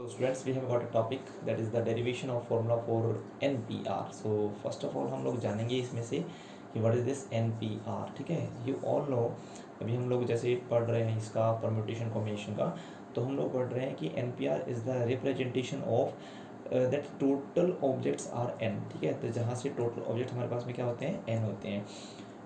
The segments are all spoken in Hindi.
So students, we have got a topic that is the derivation of formula for NPR. So first of all हम लोग जानेंगे इसमें से कि what is this NPR. ठीक है, you all know, अभी हम लोग जैसे पढ़ रहे हैं इसका परम्यूटेशन कॉम्बिनेशन का, तो हम लोग पढ़ रहे हैं कि NPR is the representation of that total objects are n. ठीक है, तो जहाँ से टोटल ऑब्जेक्ट हमारे पास में क्या होते हैं, n होते हैं.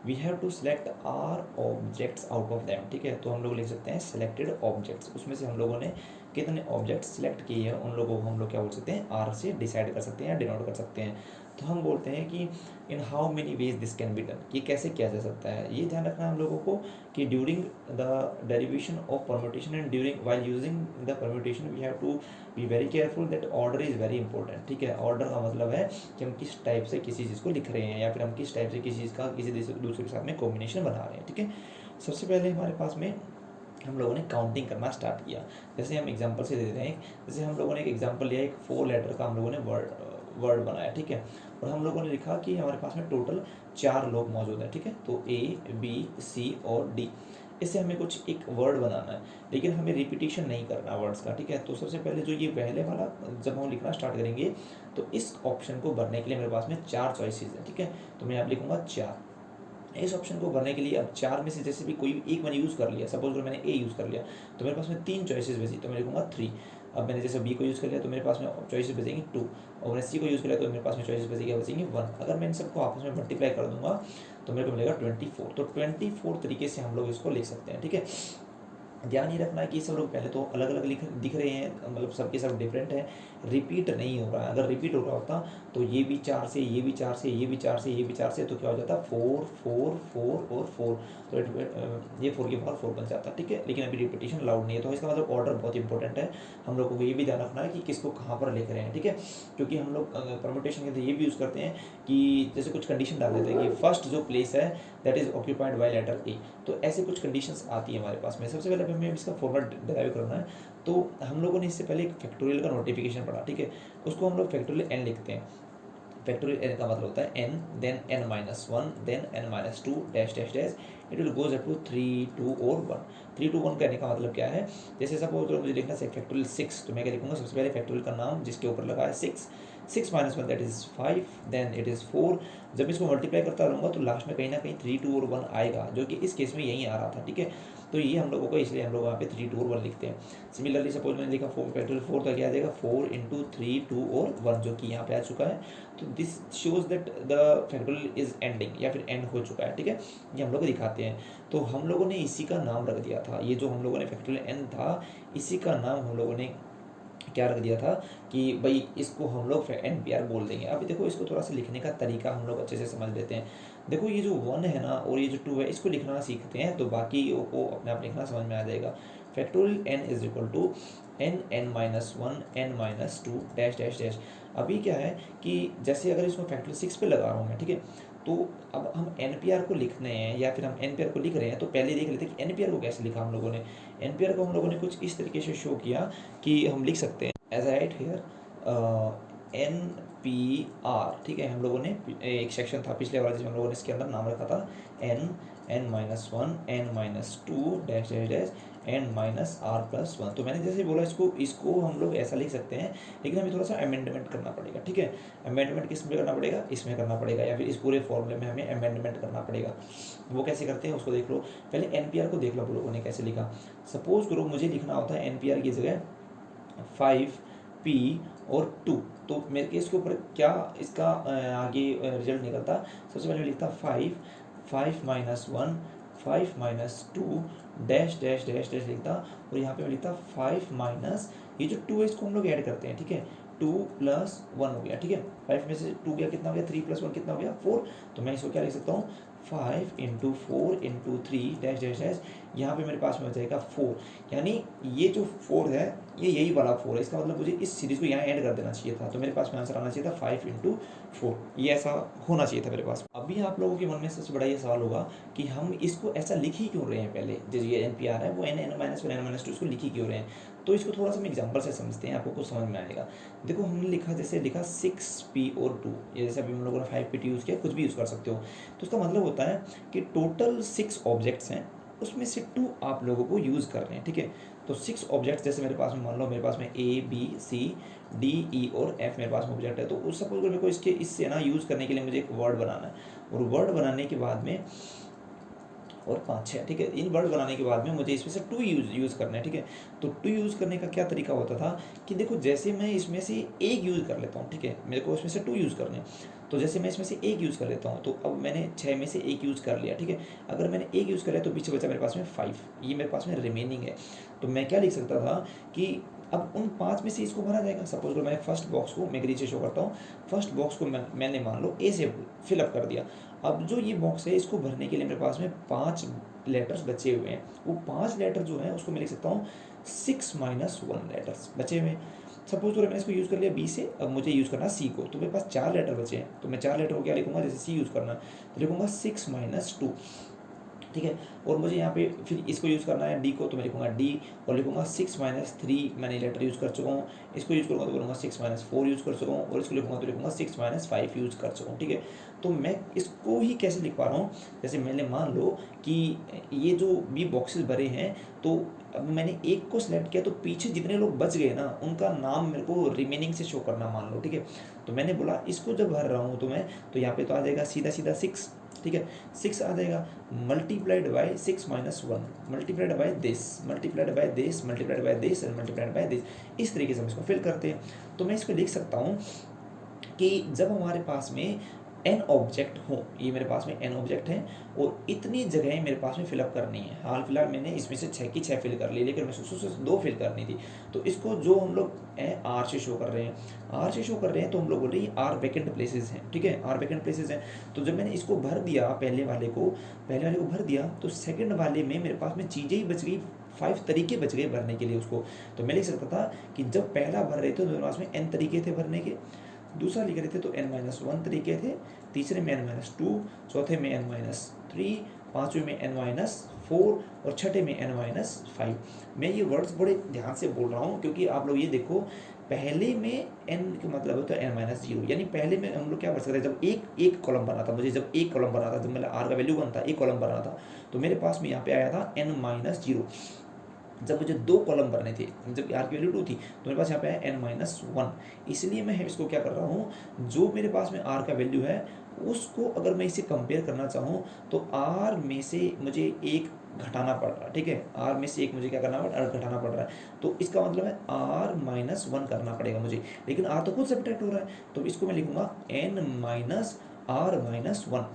We have to select R objects out of them. ठीक है, तो हम लोग लिख सकते हैं सेलेक्टेड ऑब्जेक्ट्स. उसमें से हम लोगों ने कितने ऑब्जेक्ट्स सिलेक्ट किए हैं उन लोगों को हम लोग क्या बोल सकते हैं, आर से डिसाइड कर सकते हैं या डिनोट कर सकते हैं. तो हम बोलते हैं कि in how many ways this can be done, ये कैसे किया जा सकता है. ये ध्यान रखना है हम लोगों को कि during the derivation of permutation and during while using the permutation we have to be very careful that order is very important. ठीक है, ऑर्डर का मतलब है कि हम किस टाइप से किसी चीज़ को लिख रहे हैं या फिर हम किस टाइप से किसी चीज़ का किसी दूसरे के साथ में कॉम्बिनेशन बना रहे हैं. ठीक है, सबसे पहले हमारे पास में हम लोगों ने काउंटिंग करना स्टार्ट किया. जैसे हम एग्जांपल से दे देते हैं, जैसे हम लोगों ने एक एग्जांपल लिया, एक 4 लेटर का हम लोगों ने वर्ड बनाया. ठीक है, और हम लोगों ने लिखा कि हमारे पास में टोटल 4 लोग मौजूद हैं. ठीक है, तो A, B, C और D. इससे हमें कुछ एक वर्ड बनाना है, लेकिन हमें रिपीटिशन नहीं करना वर्ड्स का. ठीक है, तो सबसे पहले जो ये पहले वाला जब हम लिखना स्टार्ट करेंगे तो इस ऑप्शन को भरने के लिए मेरे पास में 4 चॉइसेस हैं. ठीक है, तो मैं यहाँ लिखूंगा 4. इस ऑप्शन को भरने के लिए अब 4 में से जैसे भी कोई एक मैंने यूज़ कर लिया, सपोज अगर मैंने ए यूज़ कर लिया तो मेरे पास में 3 चॉइसेस बची, तो मैं लिखूंगा 3. अब मैंने जैसे बी को यूज़ कर लिया तो मेरे पास में चॉइसेस बचेंगी 2, और मैंने सी को यूज़ कर लिया तो मेरे पास में चॉइसेस बचेंगी 1. अगर मैं इन सबको आपस में मल्टीप्लाई कर दूंगा तो मेरे को मिलेगा 24. तो 24 तरीके से हम लोग इसको लिख सकते हैं. ठीक है, ध्यान ये रखना है कि सब लोग पहले तो अलग अलग दिख रहे हैं, मतलब सबके सब डिफरेंट है, रिपीट नहीं हो रहा है. अगर रिपीट हो रहा होता तो ये भी 4 से, ये भी 4 से, ये भी 4 से, ये भी 4 से, तो क्या हो जाता 4 4 4 और 4. तो ये 4 की पावर 4 बन जाता. ठीक है, लेकिन अभी रिपीटेशन अलाउड नहीं है, तो इसका मतलब ऑर्डर बहुत इंपॉर्टेंट है. हम लोगों को ये भी ध्यान रखना है कि किसको कहाँ पर लिख रहे हैं. ठीक है, क्योंकि हम लोग परम्यूटेशन के अंदर ये भी यूज़ करते हैं कि जैसे कुछ कंडीशन डाल देते हैं कि फर्स्ट जो प्लेस है that is occupied by letter A. तो ऐसे कुछ कंडीशंस आती है हमारे पास में. सबसे पहले हमें इसका फॉर्मूला डिराइव करना है. तो हम लोगों ने इससे पहले एक फैक्टोरियल का नोटिफिकेशन पढ़ा. ठीक है, उसको हम लोग फैक्टोरियल एन लिखते हैं. फैक्टोरियल एन का मतलब होता है n then n-1 then n-2 dash dash dash it will goes up to 3 2 और 1. 3 2 1 करने का मतलब क्या है, जैसे सपोज मुझे लिखना है फैक्टोरियल 6, तो मैं क्या लिखूंगा, सबसे पहले फैक्टोरियल का नाम जिसके ऊपर लगा है 6 6-1 that is 5 then it is 4. जब इसको मल्टीप्लाई करता रहूँगा तो लास्ट में कहीं ना कहीं 3 2 और 1 आएगा, जो कि इस केस में यहीं आ रहा था. ठीक है, तो ये हम लोगों को, इसलिए हम लोग वहाँ पे 3 2 और 1 लिखते हैं. सिमिलरली सपोज मैंने लिखा 4 फैक्टोरियल 4, तो क्या आ जाएगा 4 इंटू 3 2 और 1, जो कि यहाँ पे आ चुका है. तो this shows that the factorial is ending या फिर एंड हो चुका है. ठीक है, ये हम लोग दिखाते हैं. तो हम लोगों ने इसी का नाम रख दिया था, ये जो हम लोगों ने फैक्टोरियल एन था इसी का नाम हम लोगों ने क्या रख दिया था कि भाई इसको हम लोग NPR बोल देंगे. अभी देखो, इसको थोड़ा सा लिखने का तरीका हम लोग अच्छे से समझ लेते हैं. देखो, ये जो 1 है ना और ये जो 2 है, इसको लिखना सीखते हैं तो बाकी को अपने आप लिखना समझ में आ जाएगा. Factorial n is equal to n-1 n-2 dash dash dash. अभी क्या है कि जैसे अगर इसमें फैक्टोरियल 6 पे लगा रहा हूँ मैं. ठीक है, तो अब हम NPR को लिखने हैं या फिर हम NPR को लिख रहे हैं, तो पहले देख लेते हैं कि NPR को कैसे लिखा हम लोगों ने. NPR को हम लोगों ने कुछ इस तरीके से शो किया कि हम लिख सकते हैं as I write here NPR. ठीक है, हम लोगों ने एक सेक्शन था पिछले वाला जिसमें हम लोगों ने इसके अंदर नाम रखा था n-1 n-2 dash dash dash n-r+1. तो मैंने जैसे बोला इसको हम लोग ऐसा लिख सकते हैं, लेकिन हमें थोड़ा सा अमेंडमेंट करना पड़ेगा. ठीक है, अमेंडमेंट किस में करना पड़ेगा, इसमें करना पड़ेगा, या फिर इस पूरे फॉर्मूले में हमें अमेंडमेंट करना पड़ेगा. वो कैसे करते हैं उसको देख लो. पहले NPR को देख लो आप लोगों ने कैसे लिखा. सपोज करो मुझे लिखना होता है NPR की जगह 5P और 2, तो मेरे केस के ऊपर क्या इसका आगे रिजल्ट निकलता. सबसे पहले लिखता 5-1 5-2 डैश डैश डैश डैश लिखता, और यहाँ पे मैं लिखता 5 माइनस ये जो 2 है इसको हम लोग ऐड करते हैं. ठीक है, 2 + 1 हो गया. ठीक है, 5 में से 2 गया, कितना हो गया, 3 + 1 कितना हो गया 4. तो मैं इसको क्या लिख सकता हूँ, 5 × 4 × 3 डैश डैश डैश. यहाँ पे मेरे पास में हो जाएगा 4. यानी ये जो 4 है ये यही वाला 4 है. इसका मतलब मुझे इस सीरीज़ को यहाँ ऐड कर देना चाहिए था, तो मेरे पास में आंसर आना चाहिए था 5 × 4. ये ऐसा होना चाहिए था मेरे पास. अभी आप लोगों के मन में सबसे बड़ा ये सवाल होगा कि हम इसको ऐसा लिख ही क्यों रहे हैं. पहले जो ये NPR है वो n-1 n-2 इसको लिख ही क्यों रहे हैं. तो इसको थोड़ा सा हम एग्जाम्पल से समझते हैं, आपको कुछ समझ में आएगा. देखो, हमने लिखा जैसे लिखा 6P और 2, ये जैसे अभी हम लोगों ने 5P यूज़ किया, कुछ भी यूज़ कर सकते हो. तो इसका मतलब होता है कि टोटल 6 ऑब्जेक्ट्स हैं उसमें से 2 आप लोगों को यूज़ करने हैं, ठीक है। तो 6 ऑब्जेक्ट्स जैसे मेरे पास में, मान लो मेरे पास में A B C D E और एफ मेरे पास में ऑब्जेक्ट है, तो उस सपोज मेरे को इससे ना यूज़ करने के लिए मुझे एक वर्ड बनाना है, और वर्ड बनाने के बाद में और 5 6, ठीक है। इन वर्ड बनाने के बाद में मुझे इसमें से 2 यूज़ करना है, ठीक है। तो 2 यूज़ करने का क्या तरीका होता था कि देखो, जैसे मैं इसमें से एक यूज़ कर लेता हूँ, ठीक है, मेरे को इसमें से 2 यूज़ करने हैं, तो जैसे मैं इसमें से एक यूज़ कर लेता हूँ, तो अब मैंने 6 में से एक यूज़ कर लिया, ठीक है। अगर मैंने एक यूज़ कर लिया तो पीछे बचा मेरे पास में 5, ये मेरे पास में रिमेनिंग है। तो मैं क्या लिख सकता था कि अब उन 5 में से इसको भरा जाएगा। सपोज करो मैंने फर्स्ट बॉक्स को, मैं नीचे शो करता हूँ, फर्स्ट बॉक्स को मैंने मान लो ए से फिलअप कर दिया। अब जो ये बॉक्स है, इसको भरने के लिए मेरे पास में 5 लेटर्स बचे हुए हैं। वो 5 लेटर जो हैं उसको मैं लिख सकता हूँ 6 - 1 लेटर्स बचे हुए हैं। सपोज करो मैंने इसको यूज़ कर लिया बी से, अब मुझे यूज़ करना है सी को, तो मेरे पास 4 लेटर बचे हैं, तो मैं 4 लेटर को क्या लिखूंगा, जैसे सी यूज़ करना है तो लिखूंगा 6 - 2, ठीक है। और मुझे यहाँ पे फिर इसको यूज़ करना है डी को, तो मैं लिखूंगा डी, और लिखूंगा 6 - 3, मैंने लेटर यूज़ कर चुका हूँ। इसको यूज़ करूँगा तो बोलूँगा 6 - 4 यूज़ कर चुका हूँ, और इसको लिखूंगा तो लिखूंगा 6 - 5 यूज़ कर चुका हूँ, ठीक है। तो मैं इसको ही कैसे लिख पा रहा हूँ, जैसे मैंने मान लो कि ये जो भी बॉक्सेस भरे हैं, तो अब मैंने एक को सिलेक्ट किया, तो पीछे जितने लोग बच गए ना, उनका नाम मेरे को रिमेनिंग से शो करना, मान लो, ठीक है। तो मैंने बोला इसको जब भर रहा हूँ, तो यहाँ पे तो आ जाएगा सीधा सीधा 6, ठीक है। 6 आ जाएगा, multiplied by 6 - 1, multiplied by this, multiplied by this, multiplied by this and multiplied by this. इस तरीके से हम इसको फिल करते हैं। तो मैं इसको लिख सकता हूँ कि जब हमारे पास में n ऑब्जेक्ट हो, ये मेरे पास में n ऑब्जेक्ट हैं और इतनी जगहें मेरे पास में फिलअप करनी है। हाल फिलहाल मैंने इसमें से 6 की 6 फिल कर ली, लेकिन मैं से 2 फिल करनी थी। तो इसको जो हम लोग r से शो कर रहे हैं, r से शो कर रहे हैं, तो हम लोग बोल रहे हैं r वैकेंट प्लेसेस हैं, ठीक है, r वैकेंट प्लेसेस हैं। तो जब मैंने इसको भर दिया, पहले वाले को भर दिया, तो सेकंड वाले में मेरे पास में चीज़ें ही बच गई, 5 तरीके बच गए भरने के लिए उसको। तो मैं लिख सकता था कि जब पहला भर रहे थे तो मेरे पास में n तरीके थे भरने के, दूसरा लिख रहे थे तो n - 1 तरीके थे, तीसरे में n - 2, चौथे में n - 3, पाँचवें में n - 4 और छठे में n - 5। मैं ये वर्ड्स बड़े ध्यान से बोल रहा हूँ, क्योंकि आप लोग ये देखो, पहले में n का मतलब होता है n - 0, यानी पहले में हम लोग क्या कर सकते हैं, जब एक कॉलम बना था, मुझे जब एक कॉलम बना था, जब मेरा r का वैल्यू बनता, एक कॉलम बना था, तो मेरे पास में यहाँ पे आया था n - 0। जब मुझे 2 कॉलम भरने थे, जब r की वैल्यू 2 थी, तो मेरे पास यहाँ पे है n - 1। इसलिए मैं इसको क्या कर रहा हूँ, जो मेरे पास में r का वैल्यू है, उसको अगर मैं इसे कंपेयर करना चाहूँ, तो r में से मुझे एक घटाना पड़ रहा है, ठीक है। r में से एक मुझे क्या करना पड़ रहा है, घटाना पड़ रहा है। तो इसका मतलब है r - 1 करना पड़ेगा मुझे, लेकिन r तो खुद सब्ट्रैक्ट हो रहा है, तो इसको मैं लिखूंगा n - r - 1।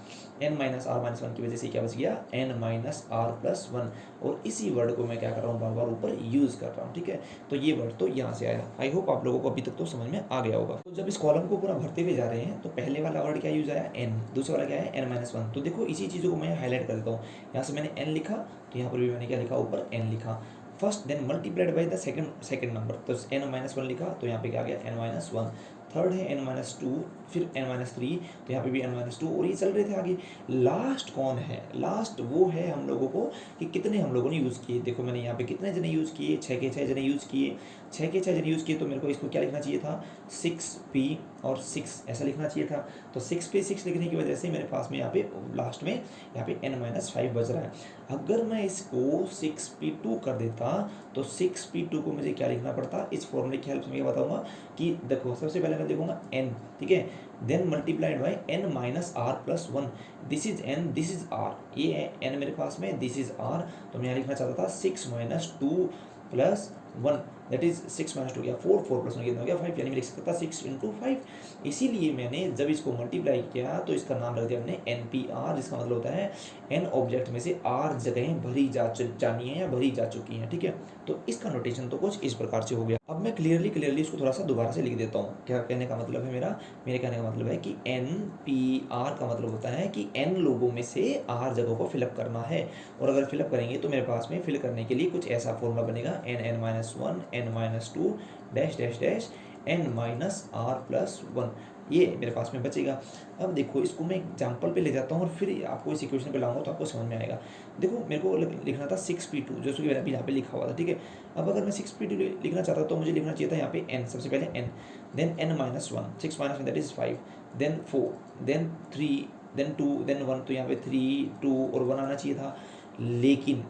n - r - 1 की वजह से क्या बच गया, n - r + 1, और इसी वर्ड को मैं क्या कर रहा हूँ, बार बार ऊपर यूज़ कर रहा हूँ, ठीक है। तो ये वर्ड तो यहाँ से आया। आई होप आप लोगों को अभी तक तो समझ में आ गया होगा। तो जब इस कॉलम को पूरा भरते हुए जा रहे हैं, तो पहले वाला वर्ड क्या यूज़ आया, n, दूसरा वाला क्या है, n - 1। तो देखो, इसी चीज़ों को मैं हाईलाइट कर देता हूँ। यहाँ से मैंने n लिखा, तो यहाँ पर भी मैंने क्या लिखा, ऊपर n लिखा। First then multiplied by the second number, तो n - 1 लिखा, तो यहाँ पे क्या आ गया, n - 1। थर्ड है n - 2, फिर n - 3, तो यहाँ पे भी n - 2, और ये चल रहे थे आगे। लास्ट कौन है, लास्ट वो है हम लोगों को कि कितने हम लोगों ने यूज़ किए। देखो मैंने यहाँ पे कितने जने यूज़ किए, 6 के 6 जने यूज़ किए, 6 के 6 जने यूज़ किए, तो मेरे को इसको क्या लिखना चाहिए था, 6p और 6 ऐसा लिखना चाहिए था। तो 6p 6 लिखने की वजह से मेरे पास में यहाँ पे लास्ट में यहाँ पे n - 5 बज रहा है। अगर मैं इसको 6p2 कर देता, तो 6p2 को मुझे क्या लिखना पड़ता, इस फॉर्मूले की हेल्प से मैं बताऊंगा कि देखो, सबसे पहले मैं देखूंगा n, ठीक है, then multiplied by n - r + 1। This is n, this is r, ये है n मेरे पास में, दिस इज r। तो मैं यहाँ लिखना चाहता था 6 - 2 + 1, दैट इज 6 - 2 गया 4, 4 + 1 कितना हो गया 5, यानी मैं लिख सकता था 6 × 5। इसीलिए मैंने जब इसको मल्टीप्लाई किया, तो इसका नाम रख दिया हमने NPR, जिसका मतलब होता है n ऑब्जेक्ट में से r जगहें भरी जानी है या भरी जा चुकी हैं, ठीक है। तो इसका नोटेशन तो कुछ इस प्रकार से हो गया। अब मैं क्लियरली इसको थोड़ा सा दोबारा से लिख देता हूँ। क्या कहने का मतलब है मेरे कहने का मतलब है कि NPR का मतलब होता है कि n लोगों में से r जगहों को फिलअप करना है, और अगर फिलअप करेंगे तो मेरे पास में फिल करने के लिए कुछ ऐसा फॉर्मूला बनेगा, n - 1 n - 2 dash dash dash n - r + 1, ये मेरे पास में बचेगा। अब देखो, इसको मैं एग्जाम्पल पे ले जाता हूँ और फिर आपको इस इक्वेशन पे लाऊंगा, तो आपको समझ में आएगा। देखो, मेरे को लिखना था 6p2, जो कि अभी यहाँ पे लिखा हुआ था, ठीक है। अब अगर मैं 6p2 लिखना चाहता तो मुझे लिखना चाहिए था यहाँ पे n, सबसे पहले n, then n - 1, 6 - 1 that is 5, then 4, then 3, then 2, then 1, तो यहाँ पे 3 2 और 1 आना चाहिए था। लेकिन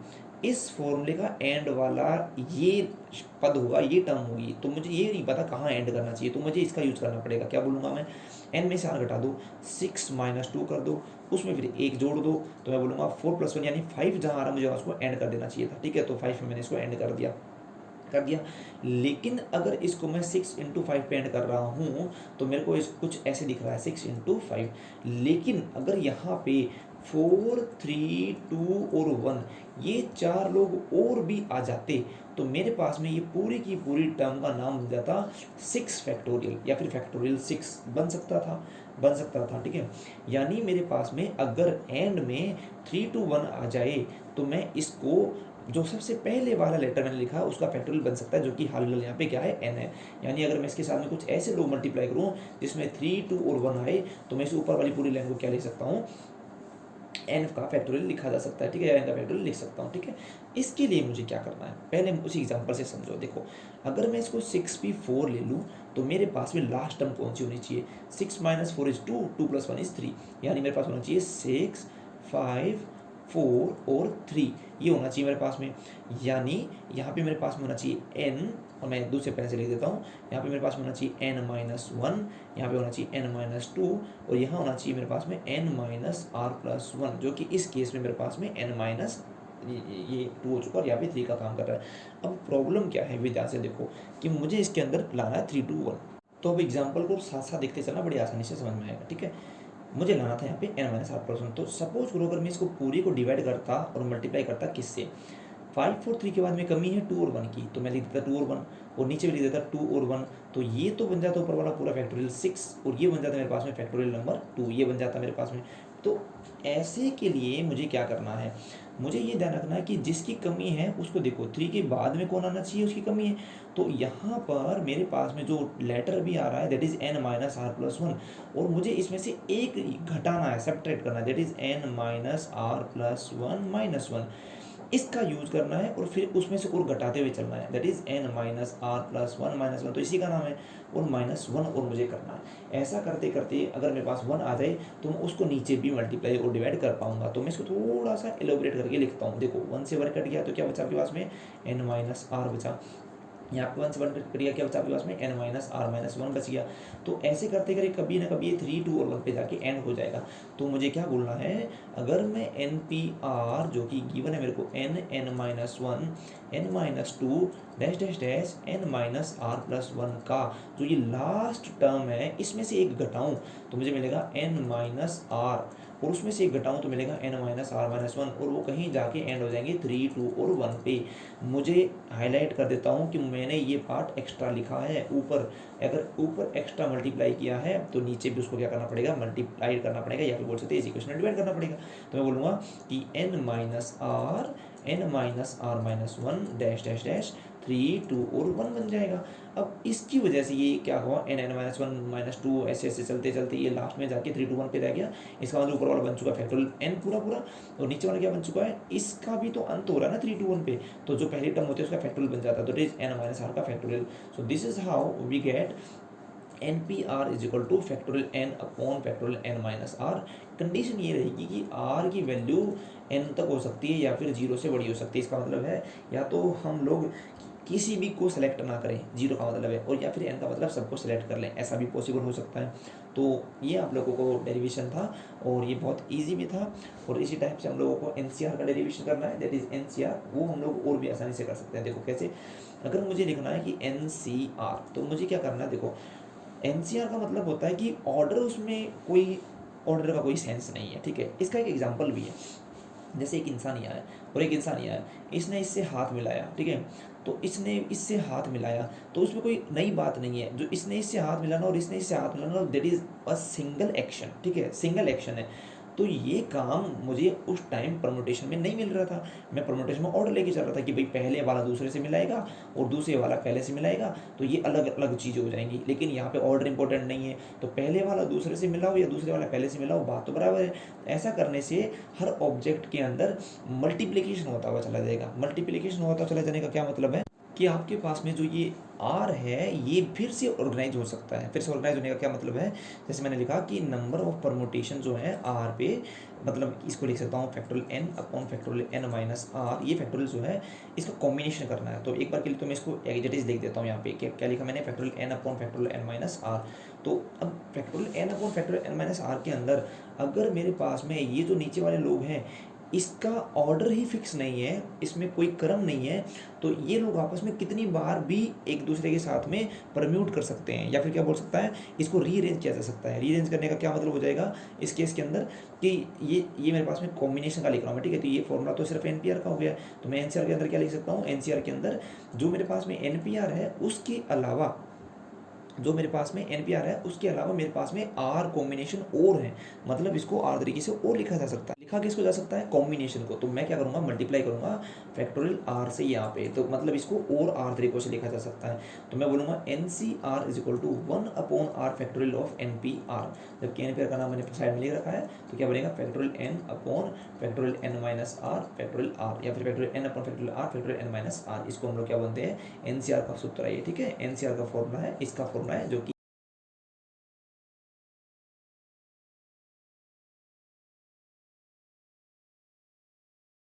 इस फॉर्मूले का एंड वाला ये पद होगा, ये टर्म होगी, तो मुझे ये नहीं पता कहाँ एंड करना चाहिए, तो मुझे इसका यूज़ करना पड़ेगा। क्या बोलूँगा मैं, n में से r घटा दो, 6 - 2 कर दो, उसमें फिर 1 जोड़ दो, तो मैं बोलूँगा 4 + 1 यानी 5 जहाँ आ रहा मुझे उसको एंड कर देना चाहिए था। ठीक है, तो 5 में मैंने इसको एंड कर दिया। लेकिन अगर इसको मैं 6 × 5 पे एंड कर रहा हूँ तो मेरे को इस कुछ ऐसे दिख रहा है 6 × 5। लेकिन अगर यहाँ पे 4, 3, 2 और 1 ये 4 लोग और भी आ जाते तो मेरे पास में ये पूरी की पूरी टर्म का नाम बन जाता 6 फैक्टोरियल या फिर फैक्टोरियल 6 बन सकता था। ठीक है, यानी मेरे पास में अगर एंड में 3 to 1 आ जाए तो मैं इसको जो सबसे पहले वाला लेटर मैंने लिखा उसका फैक्टोरियल बन सकता है, जो कि हाल फिलहाल यहाँ पे क्या है, n है। यानी अगर मैं इसके साथ में कुछ ऐसे लोग मल्टीप्लाई करूँ जिसमें 3, 2 और 1 आए तो मैं इस ऊपर वाली पूरी लाइन को क्या लिख सकता हूँ, n का फैक्टोरियल लिखा जा सकता है। ठीक है, n का फैक्टोरियल लिख सकता हूँ। ठीक है, इसके लिए मुझे क्या करना है, पहले उसी एग्जांपल से समझो। देखो, अगर मैं इसको 6p4 ले लूँ तो मेरे पास में लास्ट टर्म कौन सी होनी चाहिए, 6 - 4 = 2, 2 + 1 = 3, यानी मेरे पास होना चाहिए 6, 5, 4 और 3, ये होना चाहिए मेरे पास में। यानी यहाँ पे मेरे पास में होना चाहिए n, और मैं दूसरे पेन से लिख देता हूँ, यहाँ पे मेरे पास में होना चाहिए n - 1, यहाँ पे होना चाहिए n - 2 और यहाँ होना चाहिए मेरे पास में n - r+1, जो कि इस केस में मेरे पास में n ये 2 हो चुका और यहाँ पे 3 का काम कर रहा है। अब प्रॉब्लम क्या है, ध्यान से देखो कि मुझे इसके अंदर लाना है 3, 2, 1। तो अब एग्जाम्पल को साथ साथ देखते चलना, बड़ी आसानी से समझ में आएगा। ठीक है, मुझे लाना था यहाँ पे n - r+1। तो सपोज करो अगर मैं इसको पूरी को डिवाइड करता और मल्टीप्लाई करता किससे, 5 और 3 के बाद में कमी है 2 और 1 की, तो मैं लिख देता 2 और 1 और नीचे भी लिख देता 2 और 1, तो ये तो बन जाता ऊपर वाला पूरा फैक्टोरियल 6 और ये बन जाता मेरे पास में फैक्टोरियल नंबर 2, ये बन जाता मेरे पास में। तो ऐसे के लिए मुझे क्या करना है, मुझे ये ध्यान रखना है कि जिसकी कमी है उसको देखो 3 के बाद में कौन आना चाहिए, उसकी कमी है। तो यहाँ पर मेरे पास में जो लेटर भी आ रहा है दैट इज़ n - r+1 और मुझे इसमें से एक घटाना है, सब्ट्रैक्ट करना है, दैट इज़ n - r+1 -1, इसका यूज करना है और फिर उसमें से और घटाते हुए चलना है, दैट इज n - r+1 -1, तो इसी का नाम है, और -1 और मुझे करना है। ऐसा करते करते अगर मेरे पास 1 आ जाए तो मैं उसको नीचे भी मल्टीप्लाई और डिवाइड कर पाऊंगा। तो मैं इसको थोड़ा सा एलोबरेट करके लिखता हूँ। देखो 1 से 1 कट गया तो क्या बचा आपके पास में, n - r बचा। यहाँ पे 1 से 1 कट गया, क्या बचा आपके पास में, n - r - 1 बच गया। तो ऐसे करते करते कभी ना कभी ये 3, 2 और 1 पे जाके एंड हो जाएगा। तो मुझे क्या बोलना है, अगर मैं NPR जो कि गिवन है मेरे को n - 1 n - 2 dash dash dash n - r+1 का जो ये लास्ट टर्म है इसमें से एक घटाऊं तो मुझे मिलेगा n - r, और उसमें से एक घटाऊं तो मिलेगा n - r - 1, और वो कहीं जाके एंड हो जाएंगे 3, 2 और 1 पे। मुझे हाईलाइट कर देता हूँ कि मैंने ये पार्ट एक्स्ट्रा लिखा है ऊपर, अगर ऊपर एक्स्ट्रा मल्टीप्लाई किया है तो नीचे भी उसको क्या करना पड़ेगा, मल्टीप्लाई करना पड़ेगा, या फिर बोल सकते हैं इस इक्वेशन में डिवाइड करना पड़ेगा। तो मैं बोलूँगा कि n - r dash dash dash 3, 2 और 1 बन जाएगा। अब इसकी वजह से ये क्या हुआ, n - 1 - 2 ऐसे ऐसे चलते चलते ये लास्ट में जाके 3, 2, 1 पे रह गया। इसका मतलब ऊपर वाला बन चुका फैक्टोरियल n पूरा पूरा, और नीचे वाला क्या बन चुका है, इसका भी तो अंत हो रहा है ना 3, 2, 1 पे, तो जो पहली टर्म होती है उसका फैक्टोरियल बन जाता है, तो इट इज n - r का factorial. So this is how we get NPR = factorial n upon factorial n - r। Condition ये रहेगी कि r की वैल्यू n तक हो सकती है या फिर 0 से बड़ी हो सकती है। इसका मतलब है या तो हम लोग किसी भी को सेलेक्ट ना करें, 0 का मतलब है, और या फिर n का मतलब सबको सेलेक्ट कर लें, ऐसा भी पॉसिबल हो सकता है। तो ये आप लोगों को डेरिवेशन था और ये बहुत ईजी भी था, और इसी टाइप से हम लोगों को NCR का डेरिवेशन करना है, दैट इज NCR, वो हम लोग और भी आसानी से कर सकते हैं। देखो कैसे, अगर मुझे लिखना है कि NCR तो मुझे क्या करना है, देखो NCR का मतलब होता है कि ऑर्डर, उसमें कोई ऑर्डर का कोई सेंस नहीं है। ठीक है, इसका एक एग्जांपल भी है, जैसे एक इंसान यहाँ है और एक इंसान यहाँ है, इसने इससे हाथ मिलाया, ठीक है, तो इसने इससे हाथ मिलाया तो उसमें कोई नई बात नहीं है, जो इसने इससे हाथ मिलाना और इसने इससे हाथ मिलाना, that is a single action. ठीक है, सिंगल एक्शन है। तो ये काम मुझे उस टाइम परमुटेशन में नहीं मिल रहा था, मैं परमुटेशन में ऑर्डर लेके चल रहा था कि भाई पहले वाला दूसरे से मिलाएगा और दूसरे वाला पहले से मिलाएगा, तो ये अलग अलग चीज़ें हो जाएंगी। लेकिन यहाँ पे ऑर्डर इंपॉर्टेंट नहीं है, तो पहले वाला दूसरे से मिलाओ या दूसरे वाला पहले से मिलाओ, बात तो बराबर है। ऐसा करने से हर ऑब्जेक्ट के अंदर मल्टीप्लिकेशन होता हुआ चला जाएगा। मल्टीप्लिकेशन होता चला जाने का क्या मतलब है कि आपके पास में जो ये आर है ये फिर से ऑर्गेनाइज हो सकता है। फिर से ऑर्गेनाइज होने का क्या मतलब है, जैसे मैंने लिखा कि नंबर ऑफ परमुटेशन जो है आर पे, मतलब इसको लिख सकता हूँ factorial n upon factorial n minus r, ये फैक्टोरियल जो है इसका कॉम्बिनेशन करना है। तो एक बार के लिए तो मैं इसको एग्जैक्ट लिख देता हूँ यहाँ पे, क्या लिखा मैंने, factorial n upon factorial n minus r. तो अब factorial n upon factorial n minus r के अंदर अगर मेरे पास में ये जो नीचे वाले लोग हैं इसका ऑर्डर ही फिक्स नहीं है, इसमें कोई क्रम नहीं है, तो ये लोग आपस में कितनी बार भी एक दूसरे के साथ में परम्यूट कर सकते हैं, या फिर क्या बोल सकता है, इसको रीअरेंज किया जा सकता है। रीअरेंज करने का क्या मतलब हो जाएगा इस केस के अंदर कि ये मेरे पास में कॉम्बिनेशन का लिख रहा हूँ मैं, ठीक है। तो ये फॉर्मूला तो सिर्फ एनपीआर का हो गया, तो मैं एनसीआर के अंदर क्या लिख सकता हूँ, एनसीआर के अंदर जो मेरे पास में एनपीआर है उसके अलावा, जो मेरे पास में एनपीआर है उसके अलावा मेरे पास में आर कॉम्बिनेशन और है, मतलब इसको आर तरीके से और लिखा जा सकता है। लिखा किसको जा सकता है, कॉम्बिनेशन को। तो मैं क्या करूँगा, मल्टीप्लाई करूँगा फैक्टोरियल आर से यहाँ पे, तो मतलब इसको और आर तरीकों से लिखा जा सकता है। तो मैं बोलूँगा n c r is equal to 1/r factorial of n p r. जबकि एन पी आर का नाम मैंने साइड में लिख रखा है, तो क्या बनेगा, factorial n upon factorial n minus r factorial r, या फिर factorial n upon factorial r factorial n minus r. इसको हम लोग क्या बोलते हैं, एनसीआर का सूत्र है ये, ठीक है। एनसीआर का फॉर्मूला है, इसका फॉर्मूला है जो कि